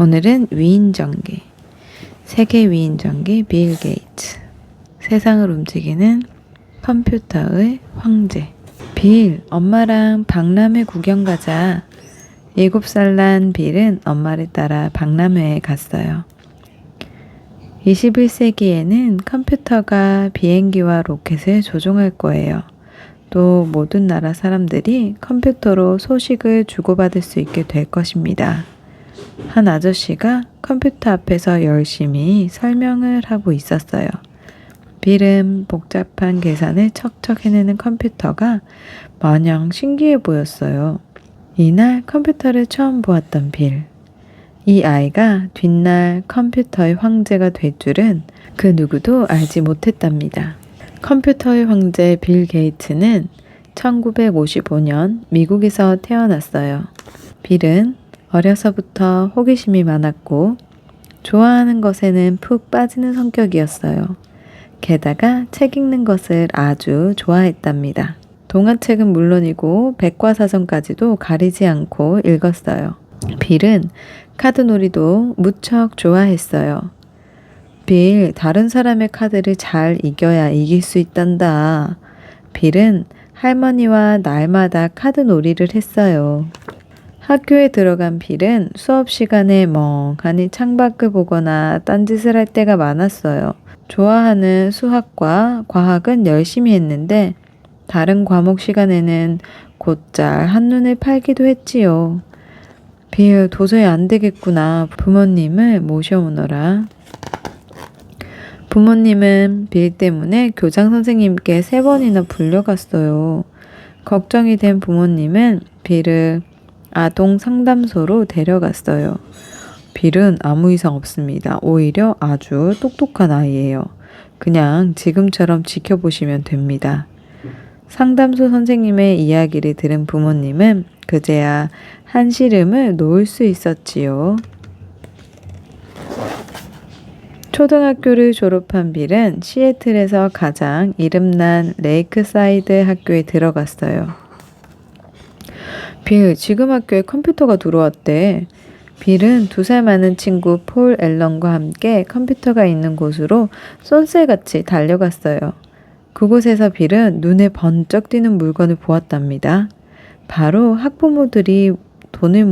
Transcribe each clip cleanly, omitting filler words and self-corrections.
오늘은 위인전기, 세계 위인전기 빌 게이츠, 세상을 움직이는 컴퓨터의 황제. 빌, 엄마랑 박람회 구경 가자. 7살 난 빌은 엄마를 따라 박람회에 갔어요. 21세기에는 컴퓨터가 비행기와 로켓을 조종할 거예요. 또 모든 나라 사람들이 컴퓨터로 소식을 주고받을 수 있게 될 것입니다. 한 아저씨가 컴퓨터 앞에서 열심히 설명을 하고 있었어요. 빌은 복잡한 계산을 척척 해내는 컴퓨터가 마냥 신기해 보였어요. 이날 컴퓨터를 처음 보았던 빌. 이 아이가 뒷날 컴퓨터의 황제가 될 줄은 그 누구도 알지 못했답니다. 컴퓨터의 황제 빌 게이츠는 1955년 미국에서 태어났어요. 빌은 어려서부터 호기심이 많았고 좋아하는 것에는 푹 빠지는 성격이었어요. 게다가 책 읽는 것을 아주 좋아했답니다. 동화책은 물론이고 백과사전까지도 가리지 않고 읽었어요. 빌은 카드놀이도 무척 좋아했어요. 빌, 다른 사람의 카드를 잘 이겨야 이길 수 있단다. 빌은 할머니와 날마다 카드놀이를 했어요. 학교에 들어간 빌은 수업 시간에 멍하니 창밖을 보거나 딴짓을 할 때가 많았어요. 좋아하는 수학과 과학은 열심히 했는데 다른 과목 시간에는 곧잘 한눈을 팔기도 했지요. 빌, 도저히 안 되겠구나. 부모님을 모셔오너라. 부모님은 빌 때문에 교장 선생님께 3번이나 불려갔어요. 걱정이 된 부모님은 빌을 아동 상담소로 데려갔어요. 빌은 아무 이상 없습니다. 오히려 아주 똑똑한 아이예요. 그냥 지금처럼 지켜보시면 됩니다. 상담소 선생님의 이야기를 들은 부모님은 그제야 한시름을 놓을 수 있었지요. 초등학교를 졸업한 빌은 시애틀에서 가장 이름난 레이크사이드 학교에 들어갔어요. 빌, 지금 학교에 컴퓨터가 들어왔대. 빌은 2살 많은 친구 폴 앨런과 함께 컴퓨터가 있는 곳으로 쏜새같이 달려갔어요. 그곳에서 빌은 눈에 번쩍 띄는 물건을 보았답니다. 바로 학부모들이 돈을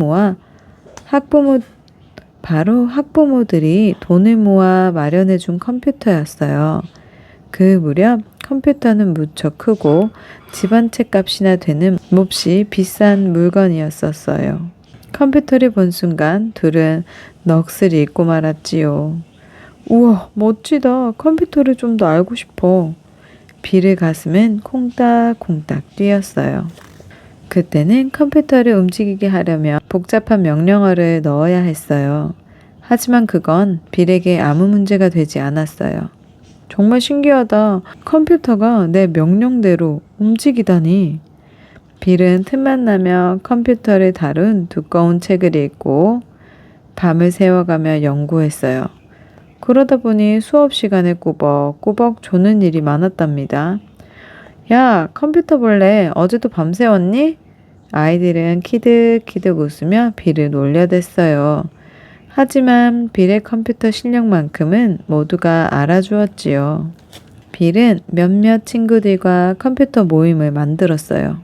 모아 마련해준 컴퓨터였어요. 그 무렵 컴퓨터는 무척 크고 집 한 채 값이나 되는 몹시 비싼 물건이었었어요. 컴퓨터를 본 순간 둘은 넋을 잃고 말았지요. 우와, 멋지다. 컴퓨터를 좀 더 알고 싶어. 빌의 가슴은 콩닥콩닥 뛰었어요. 그때는 컴퓨터를 움직이게 하려면 복잡한 명령어를 넣어야 했어요. 하지만 그건 빌에게 아무 문제가 되지 않았어요. 정말 신기하다. 컴퓨터가 내 명령대로 움직이다니. 빌은 틈만 나며 컴퓨터를 다룬 두꺼운 책을 읽고 밤을 새워가며 연구했어요. 그러다 보니 수업 시간에 꾸벅꾸벅 조는 일이 많았답니다. 야, 컴퓨터 볼래? 어제도 밤새웠니? 아이들은 키득키득 웃으며 빌을 놀려댔어요. 하지만 빌의 컴퓨터 실력만큼은 모두가 알아주었지요. 빌은 몇몇 친구들과 컴퓨터 모임을 만들었어요.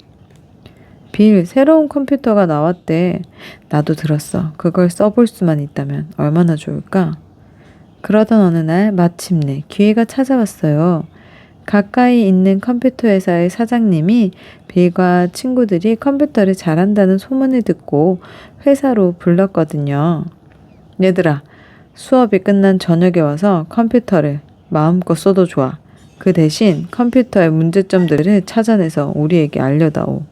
빌, 새로운 컴퓨터가 나왔대. 나도 들었어. 그걸 써볼 수만 있다면 얼마나 좋을까? 그러던 어느 날 마침내 기회가 찾아왔어요. 가까이 있는 컴퓨터 회사의 사장님이 빌과 친구들이 컴퓨터를 잘한다는 소문을 듣고 회사로 불렀거든요. 얘들아, 수업이 끝난 저녁에 와서 컴퓨터를 마음껏 써도 좋아. 그 대신 컴퓨터의 문제점들을 찾아내서 우리에게 알려다오.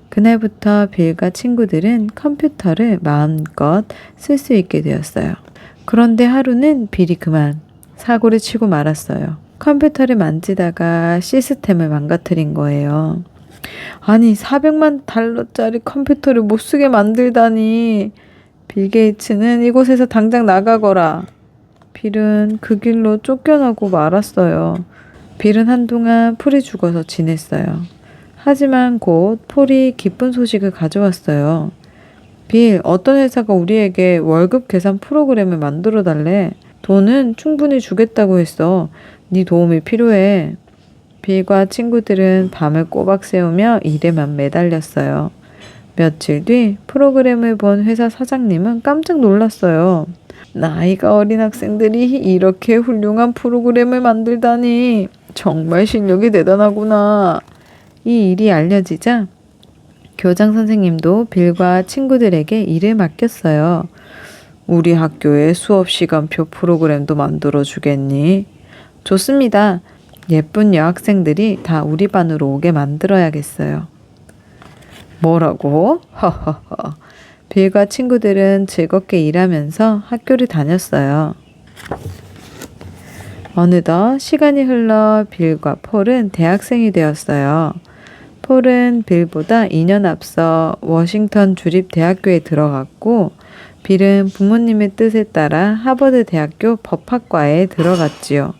그날부터 빌과 친구들은 컴퓨터를 마음껏 쓸 수 있게 되었어요. 그런데 하루는 빌이 그만 사고를 치고 말았어요. 컴퓨터를 만지다가 시스템을 망가뜨린 거예요. 아니, $400만 컴퓨터를 못 쓰게 만들다니. 빌 게이츠는 이곳에서 당장 나가거라. 빌은 그 길로 쫓겨나고 말았어요. 빌은 한동안 풀이 죽어서 지냈어요. 하지만 곧 폴이 기쁜 소식을 가져왔어요. 빌, 어떤 회사가 우리에게 월급 계산 프로그램을 만들어 달래. 돈은 충분히 주겠다고 했어. 네 도움이 필요해. 빌과 친구들은 밤을 꼬박 새우며 일에만 매달렸어요. 며칠 뒤 프로그램을 본 회사 사장님은 깜짝 놀랐어요. 나이가 어린 학생들이 이렇게 훌륭한 프로그램을 만들다니 정말 실력이 대단하구나. 이 일이 알려지자 교장 선생님도 빌과 친구들에게 일을 맡겼어요. 우리 학교에 수업 시간표 프로그램도 만들어 주겠니? 좋습니다. 예쁜 여학생들이 다 우리 반으로 오게 만들어야겠어요. 뭐라고? 허허허. 빌과 친구들은 즐겁게 일하면서 학교를 다녔어요. 어느덧 시간이 흘러 빌과 폴은 대학생이 되었어요. 폴은 빌보다 2년 앞서 워싱턴 주립대학교에 들어갔고, 빌은 부모님의 뜻에 따라 하버드 대학교 법학과에 들어갔지요.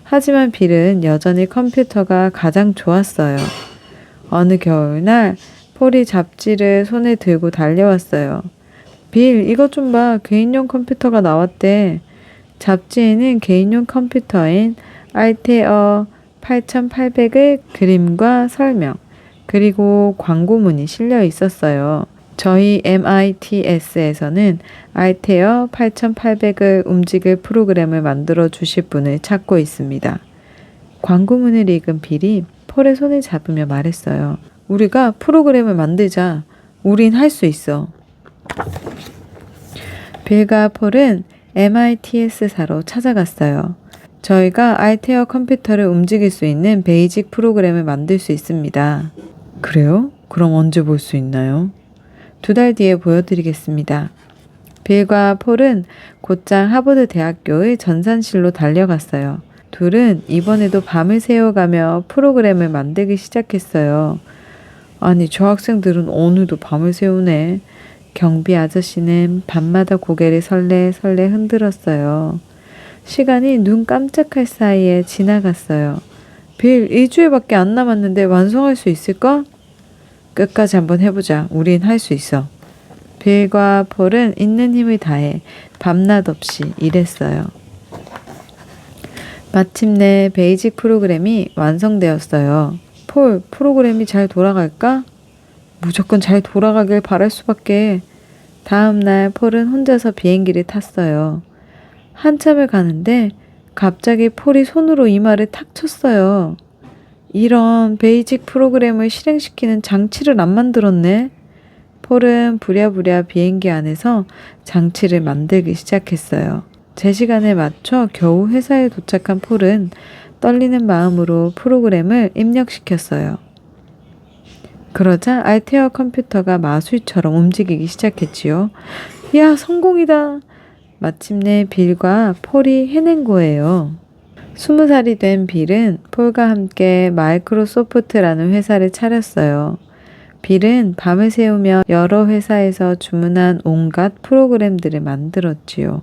하지만 빌은 여전히 컴퓨터가 가장 좋았어요. 어느 겨울날 폴이 잡지를 손에 들고 달려왔어요. 빌, 이것 좀 봐. 개인용 컴퓨터가 나왔대. 잡지에는 개인용 컴퓨터인 알테어 8800의 그림과 설명, 그리고 광고문이 실려 있었어요. 저희 MITS에서는 알테어 8800을 움직일 프로그램을 만들어 주실 분을 찾고 있습니다. 광고문을 읽은 빌이 폴의 손을 잡으며 말했어요. 우리가 프로그램을 만들자. 우린 할 수 있어. 빌과 폴은 MITS사로 찾아갔어요. 저희가 알테어 컴퓨터를 움직일 수 있는 베이직 프로그램을 만들 수 있습니다. 그래요? 그럼 언제 볼 수 있나요? 2달 뒤에 보여드리겠습니다. 빌과 폴은 곧장 하버드 대학교의 전산실로 달려갔어요. 둘은 이번에도 밤을 새워가며 프로그램을 만들기 시작했어요. 아니, 저 학생들은 오늘도 밤을 새우네. 경비 아저씨는 밤마다 고개를 설레설레 흔들었어요. 시간이 눈 깜짝할 사이에 지나갔어요. 빌, 2주일밖에 안 남았는데 완성할 수 있을까? 끝까지 한번 해보자. 우린 할 수 있어. 빌과 폴은 있는 힘을 다해 밤낮 없이 일했어요. 마침내 베이직 프로그램이 완성되었어요. 폴, 프로그램이 잘 돌아갈까? 무조건 잘 돌아가길 바랄 수밖에. 다음 날 폴은 혼자서 비행기를 탔어요. 한참을 가는데 갑자기 폴이 손으로 이마를 탁 쳤어요. 이런 베이직 프로그램을 실행시키는 장치를 안 만들었네. 폴은 부랴부랴 비행기 안에서 장치를 만들기 시작했어요. 제 시간에 맞춰 겨우 회사에 도착한 폴은 떨리는 마음으로 프로그램을 입력시켰어요. 그러자 알테어 컴퓨터가 마술처럼 움직이기 시작했지요. 야, 성공이다. 마침내 빌과 폴이 해낸 거예요. 20살이 된 빌은 폴과 함께 마이크로소프트라는 회사를 차렸어요. 빌은 밤을 새우며 여러 회사에서 주문한 온갖 프로그램들을 만들었지요.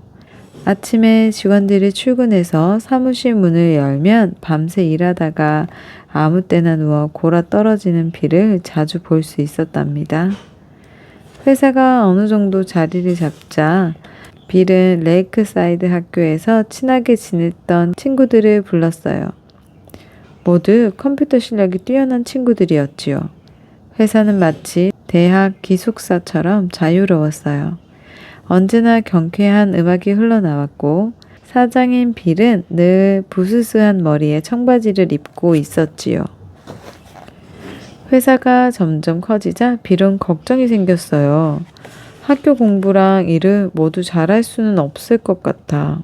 아침에 직원들이 출근해서 사무실 문을 열면 밤새 일하다가 아무 때나 누워 골아 떨어지는 빌을 자주 볼 수 있었답니다. 회사가 어느 정도 자리를 잡자 빌은 레이크사이드 학교에서 친하게 지냈던 친구들을 불렀어요. 모두 컴퓨터 실력이 뛰어난 친구들이었지요. 회사는 마치 대학 기숙사처럼 자유로웠어요. 언제나 경쾌한 음악이 흘러나왔고 사장인 빌은 늘 부스스한 머리에 청바지를 입고 있었지요. 회사가 점점 커지자 빌은 걱정이 생겼어요. 학교 공부랑 일을 모두 잘할 수는 없을 것 같아.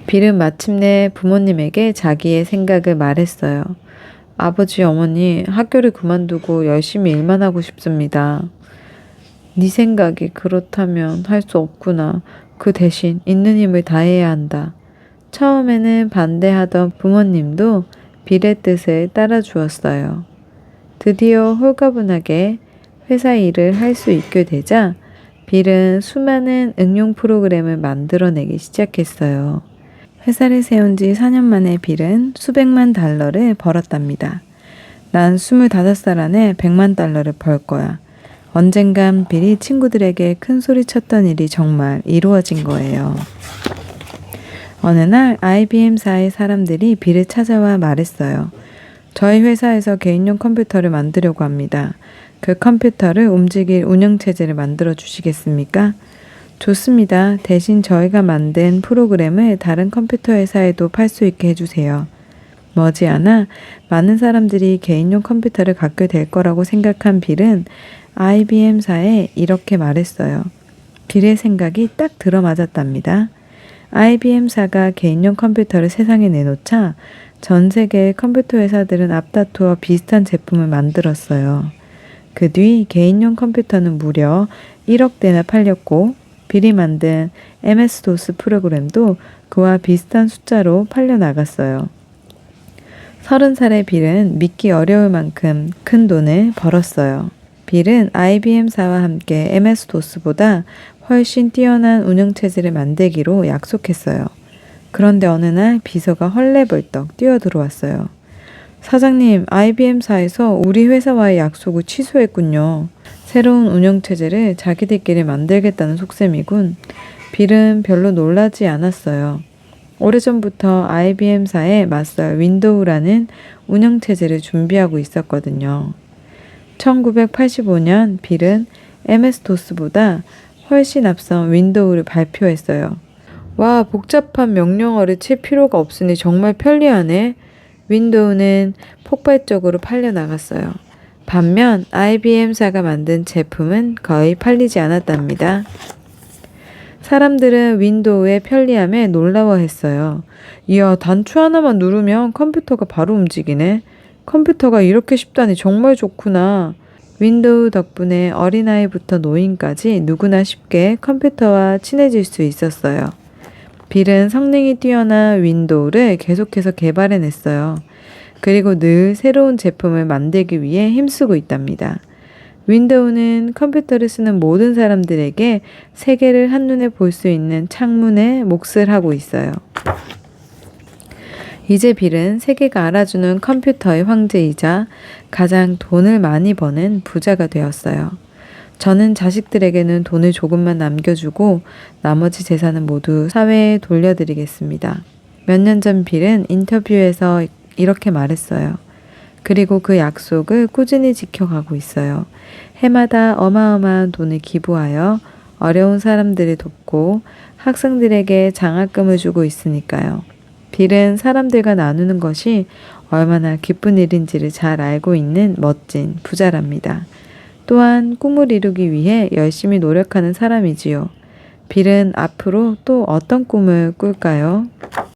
빌은 마침내 부모님에게 자기의 생각을 말했어요. 아버지, 어머니, 학교를 그만두고 열심히 일만 하고 싶습니다. 네 생각이 그렇다면 할 수 없구나. 그 대신 있는 힘을 다해야 한다. 처음에는 반대하던 부모님도 빌의 뜻을 따라 주었어요. 드디어 홀가분하게 회사 일을 할 수 있게 되자 빌은 수많은 응용 프로그램을 만들어내기 시작했어요. 회사를 세운 지 4년 만에 빌은 수백만 달러를 벌었답니다. 난 25살 안에 100만 달러를 벌 거야. 언젠간 빌이 친구들에게 큰 소리 쳤던 일이 정말 이루어진 거예요. 어느 날 IBM사의 사람들이 빌을 찾아와 말했어요. 저희 회사에서 개인용 컴퓨터를 만들려고 합니다. 그 컴퓨터를 움직일 운영체제를 만들어 주시겠습니까? 좋습니다. 대신 저희가 만든 프로그램을 다른 컴퓨터 회사에도 팔 수 있게 해주세요. 머지않아 많은 사람들이 개인용 컴퓨터를 갖게 될 거라고 생각한 빌은 IBM사에 이렇게 말했어요. 빌의 생각이 딱 들어맞았답니다. IBM사가 개인용 컴퓨터를 세상에 내놓자 전 세계의 컴퓨터 회사들은 앞다투어 비슷한 제품을 만들었어요. 그 뒤 개인용 컴퓨터는 무려 1억 대나 팔렸고 빌이 만든 MS-DOS 프로그램도 그와 비슷한 숫자로 팔려나갔어요. 30살의 빌은 믿기 어려울 만큼 큰 돈을 벌었어요. 빌은 IBM사와 함께 MS-DOS보다 훨씬 뛰어난 운영체제를 만들기로 약속했어요. 그런데 어느 날 비서가 헐레벌떡 뛰어들어왔어요. 사장님, IBM사에서 우리 회사와의 약속을 취소했군요. 새로운 운영체제를 자기들끼리 만들겠다는 속셈이군. 빌은 별로 놀라지 않았어요. 오래전부터 IBM사에 맞설 윈도우라는 운영체제를 준비하고 있었거든요. 1985년 빌은 MS-DOS보다 훨씬 앞선 윈도우를 발표했어요. 와, 복잡한 명령어를 칠 필요가 없으니 정말 편리하네. 윈도우는 폭발적으로 팔려나갔어요. 반면 IBM사가 만든 제품은 거의 팔리지 않았답니다. 사람들은 윈도우의 편리함에 놀라워했어요. 이야, 단추 하나만 누르면 컴퓨터가 바로 움직이네. 컴퓨터가 이렇게 쉽다니 정말 좋구나. 윈도우 덕분에 어린아이부터 노인까지 누구나 쉽게 컴퓨터와 친해질 수 있었어요. 빌은 성능이 뛰어난 윈도우를 계속해서 개발해냈어요. 그리고 늘 새로운 제품을 만들기 위해 힘쓰고 있답니다. 윈도우는 컴퓨터를 쓰는 모든 사람들에게 세계를 한눈에 볼 수 있는 창문의 몫을 하고 있어요. 이제 빌은 세계가 알아주는 컴퓨터의 황제이자 가장 돈을 많이 버는 부자가 되었어요. 저는 자식들에게는 돈을 조금만 남겨주고 나머지 재산은 모두 사회에 돌려드리겠습니다. 몇 년 전 빌은 인터뷰에서 이렇게 말했어요. 그리고 그 약속을 꾸준히 지켜가고 있어요. 해마다 어마어마한 돈을 기부하여 어려운 사람들을 돕고 학생들에게 장학금을 주고 있으니까요. 빌은 사람들과 나누는 것이 얼마나 기쁜 일인지를 잘 알고 있는 멋진 부자랍니다. 또한 꿈을 이루기 위해 열심히 노력하는 사람이지요. 빌은 앞으로 또 어떤 꿈을 꿀까요?